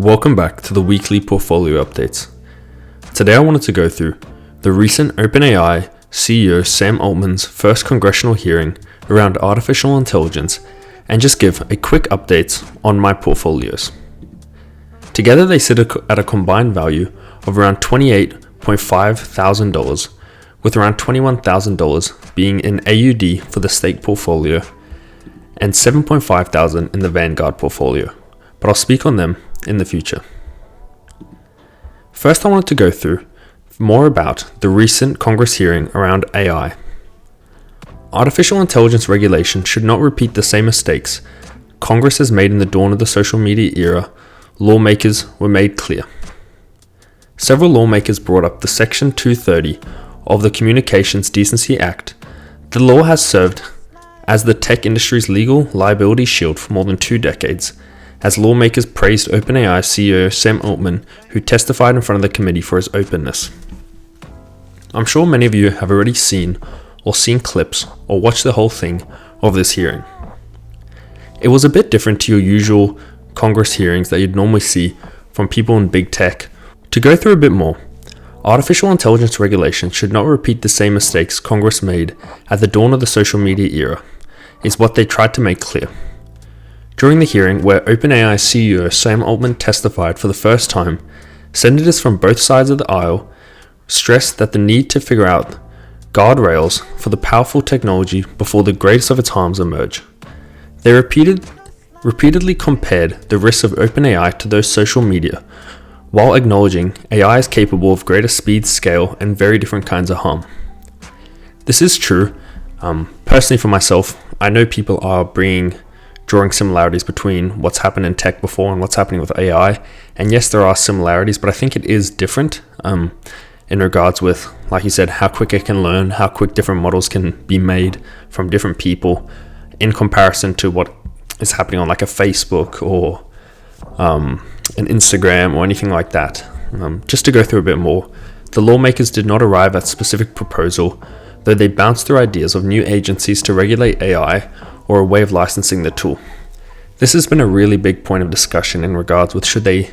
Welcome back to the weekly portfolio updates. Today I wanted to go through the recent OpenAI CEO Sam Altman's first congressional hearing around artificial intelligence and just give a quick update on my portfolios. Together they sit at a combined value of around $28.5 thousand, with around $21,000 being in AUD for the stake portfolio and $7.5 thousand in the Vanguard portfolio, but I'll speak on them in the future. First, I wanted to go through more about the recent Congress hearing around AI. Artificial intelligence regulation should not repeat the same mistakes Congress has made in the dawn of the social media era. Lawmakers were made clear. Several lawmakers brought up the Section 230 of the Communications Decency Act. The law has served as the tech industry's legal liability shield for more than 2 decades, as lawmakers praised OpenAI CEO Sam Altman, who testified in front of the committee for his openness. I'm sure many of you have already seen clips or watched the whole thing of this hearing. It was a bit different to your usual Congress hearings that you'd normally see from people in big tech. To go through a bit more, artificial intelligence regulation should not repeat the same mistakes Congress made at the dawn of the social media era, is what they tried to make clear. During the hearing, where OpenAI CEO Sam Altman testified for the first time, senators from both sides of the aisle stressed that the need to figure out guardrails for the powerful technology before the greatest of its harms emerge. They repeatedly compared the risks of OpenAI to those social media, while acknowledging AI is capable of greater speed, scale, and very different kinds of harm. This is true. Personally, for myself, I know people are drawing similarities between what's happened in tech before and what's happening with AI. And yes, there are similarities, but I think it is different in regards with, like you said, how quick it can learn, how quick different models can be made from different people in comparison to what is happening on like a Facebook or an Instagram or anything like that. Just to go through a bit more, the lawmakers did not arrive at specific proposal, though they bounced through ideas of new agencies to regulate AI or a way of licensing the tool. This has been a really big point of discussion in regards with should they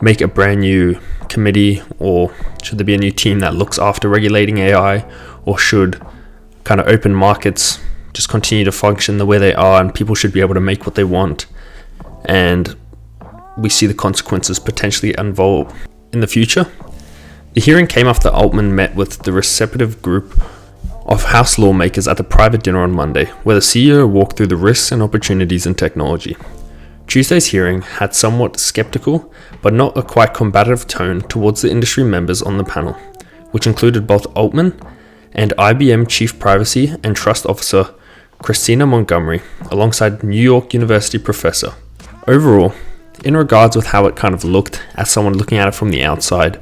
make a brand new committee, or should there be a new team that looks after regulating AI, or should kind of open markets just continue to function the way they are and people should be able to make what they want, and we see the consequences potentially involved in the future. The hearing came after Altman met with the receptive group of House lawmakers at the private dinner on Monday, where the CEO walked through the risks and opportunities in technology. Tuesday's hearing had somewhat skeptical, but not a quite combative tone towards the industry members on the panel, which included both Altman and IBM Chief Privacy and Trust Officer Christina Montgomery, alongside New York University professor. Overall, in regards with how it kind of looked as someone looking at it from the outside,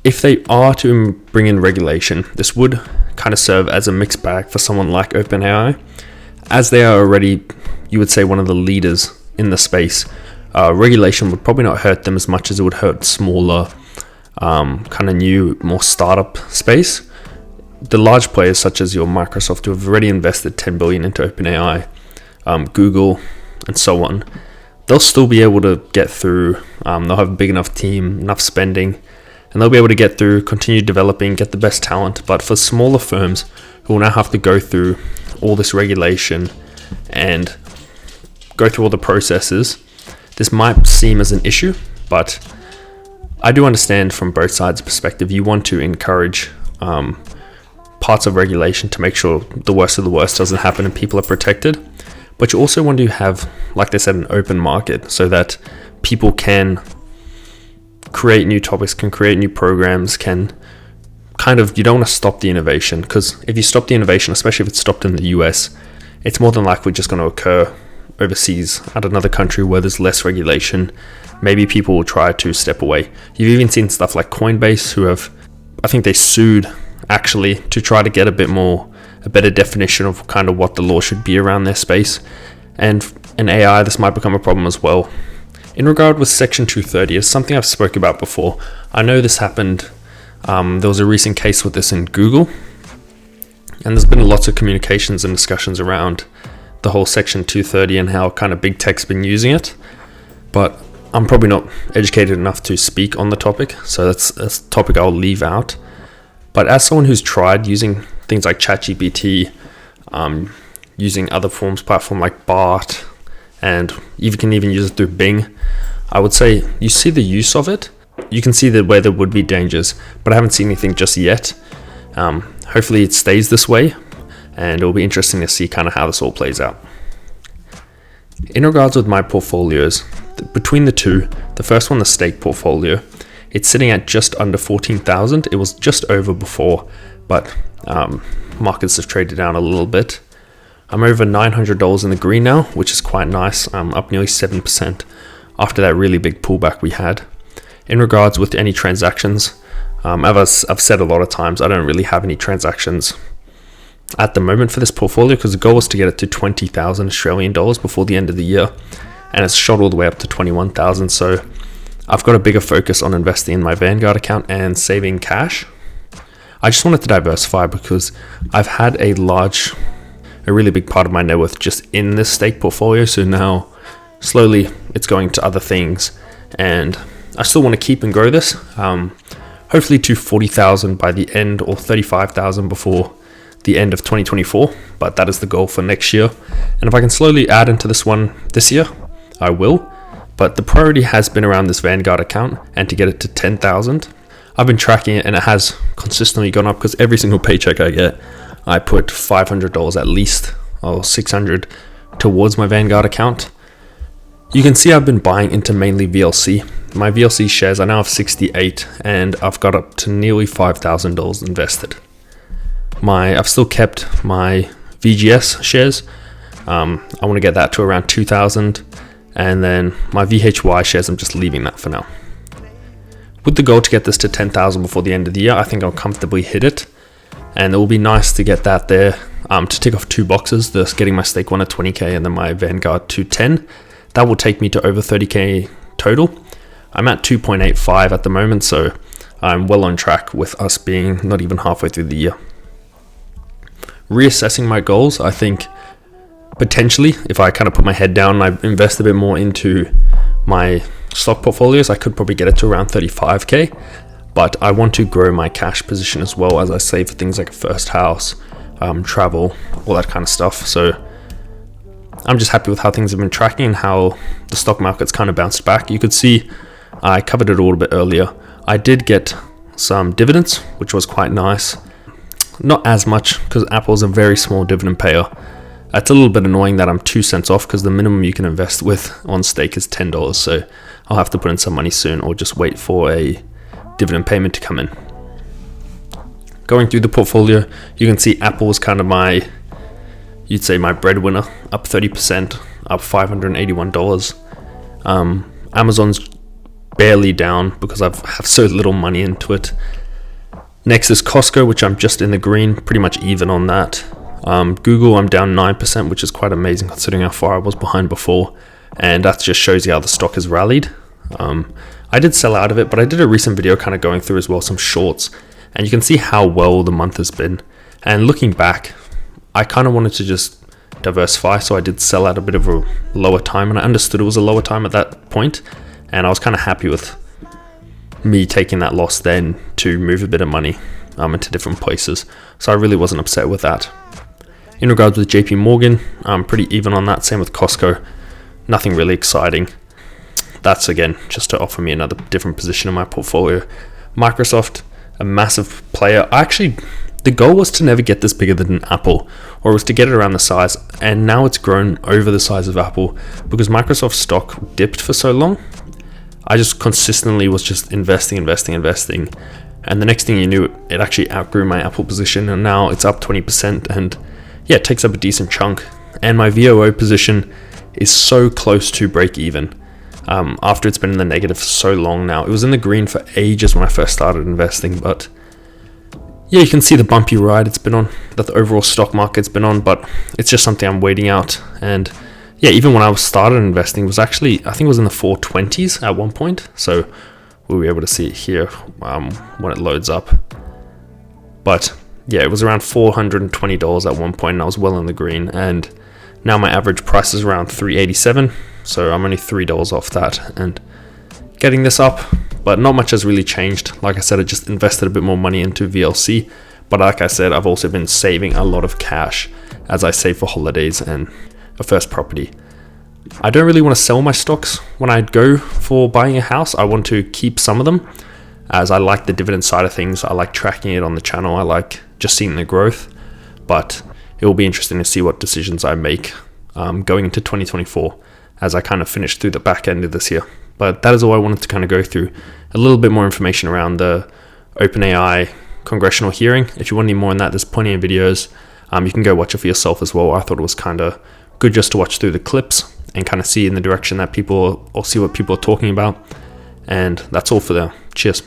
if they are to bring in regulation, this would kind of serve as a mixed bag for someone like OpenAI, as they are already, you would say, one of the leaders in the space. Regulation would probably not hurt them as much as it would hurt smaller, kind of new, more startup space. The large players such as your Microsoft, who have already invested $10 billion into OpenAI, Google, and so on, they'll still be able to get through. They'll have a big enough team, enough spending, and they'll be able to get through, continue developing, get the best talent. But for smaller firms who will now have to go through all this regulation and go through all the processes, this might seem as an issue, but I do understand from both sides' perspective, you want to encourage parts of regulation to make sure the worst of the worst doesn't happen and people are protected. But you also want to have, like they said, an open market so that people can create new topics, can create new programs, can kind of, you don't want to stop the innovation, because if you stop the innovation, especially if it's stopped in the US, it's more than likely just going to occur overseas at another country where there's less regulation. Maybe people will try to step away. You've even seen stuff like Coinbase, who have, I think they sued actually to try to get a better definition of kind of what the law should be around their space. And in AI, this might become a problem as well. In regard with Section 230, it's something I've spoke about before. I know this happened, there was a recent case with this in Google, and there's been lots of communications and discussions around the whole Section 230 and how kind of big tech's been using it. But I'm probably not educated enough to speak on the topic, so that's a topic I'll leave out. But as someone who's tried using things like ChatGPT, using other forms platform like Bart, and you can even use it through Bing, I would say you see the use of it. You can see where there would be dangers, but I haven't seen anything just yet. Hopefully it stays this way, and it'll be interesting to see kind of how this all plays out. In regards with my portfolios, between the two, the first one, the stake portfolio, it's sitting at just under 14,000. It was just over before, but markets have traded down a little bit. I'm over $900 in the green now, which is quite nice. I'm up nearly 7% after that really big pullback we had. In regards with any transactions, as I've said a lot of times, I don't really have any transactions at the moment for this portfolio because the goal was to get it to 20,000 Australian dollars before the end of the year, and it's shot all the way up to 21,000. So I've got a bigger focus on investing in my Vanguard account and saving cash. I just wanted to diversify because I've had a really big part of my net worth just in this stake portfolio. So now slowly it's going to other things, and I still want to keep and grow this. Hopefully to 40,000 by the end, or 35,000 before the end of 2024. But that is the goal for next year. And if I can slowly add into this one this year, I will. But the priority has been around this Vanguard account and to get it to 10,000. I've been tracking it and it has consistently gone up because every single paycheck I get, I put $500 at least, or $600 towards my Vanguard account. You can see I've been buying into mainly VLC. My VLC shares, I now have 68 and I've got up to nearly $5,000 invested. I've still kept my VGS shares. I want to get that to around 2,000. And then my VHY shares, I'm just leaving that for now. With the goal to get this to 10,000 before the end of the year, I think I'll comfortably hit it. And it will be nice to get that there, to tick off two boxes, thus getting my stake one at 20k and then my Vanguard to 10. That will take me to over 30k total. I'm at 2.85 at the moment, so I'm well on track with us being not even halfway through the year. Reassessing my goals, I think potentially, if I kind of put my head down and I invest a bit more into my stock portfolios, I could probably get it to around 35k. But I want to grow my cash position as well, as I save for things like a first house, travel, all that kind of stuff. So I'm just happy with how things have been tracking and how the stock market's kind of bounced back. You could see I covered it a little bit earlier. I did get some dividends, which was quite nice. Not as much because Apple's a very small dividend payer. It's a little bit annoying that I'm 2 cents off because the minimum you can invest with on stake is $10. So I'll have to put in some money soon or just wait for a dividend payment to come in. Going through the portfolio, you can see Apple was kind of you'd say my breadwinner, up 30%, up $581. Amazon's barely down because I have so little money into it. Next is Costco, which I'm just in the green, pretty much even on that. Google, I'm down 9%, which is quite amazing considering how far I was behind before. And that just shows you how the stock has rallied. I did sell out of it, but I did a recent video kind of going through as well some shorts. And you can see how well the month has been. And looking back, I kind of wanted to just diversify. So I did sell at a bit of a lower time. And I understood it was a lower time at that point. And I was kind of happy with me taking that loss then to move a bit of money into different places. So I really wasn't upset with that. In regards with JP Morgan, I'm pretty even on that. Same with Costco. Nothing really exciting. That's again just to offer me another different position in my portfolio. Microsoft, a massive player. The goal was to never get this bigger than Apple, or was to get it around the size, and now it's grown over the size of Apple because Microsoft stock dipped for so long. I just consistently was just investing, and the next thing you knew, it actually outgrew my Apple position, and now it's up 20%, and yeah, it takes up a decent chunk. And my VOO position is so close to break even. After it's been in the negative for so long now. It was in the green for ages when I first started investing, but yeah, you can see the bumpy ride it's been on, that the overall stock market's been on, but it's just something I'm waiting out. And yeah, even when I started investing, it was actually, I think it was in the 420s at one point. So we'll be able to see it here when it loads up. But yeah, it was around $420 at one point, and I was well in the green. And now my average price is around $387, so I'm only $3 off that. And getting this up, but not much has really changed. Like I said, I just invested a bit more money into VLC, but like I said, I've also been saving a lot of cash as I save for holidays and a first property. I don't really want to sell my stocks when I go for buying a house. I want to keep some of them, as I like the dividend side of things. I like tracking it on the channel. I like just seeing the growth, but it will be interesting to see what decisions I make going into 2024 as I kind of finish through the back end of this year. But that is all I wanted to kind of go through. A little bit more information around the OpenAI congressional hearing. If you want any more on that, there's plenty of videos. You can go watch it for yourself as well. I thought it was kind of good just to watch through the clips and kind of see in the direction that people, or see what people are talking about. And that's all for now. Cheers.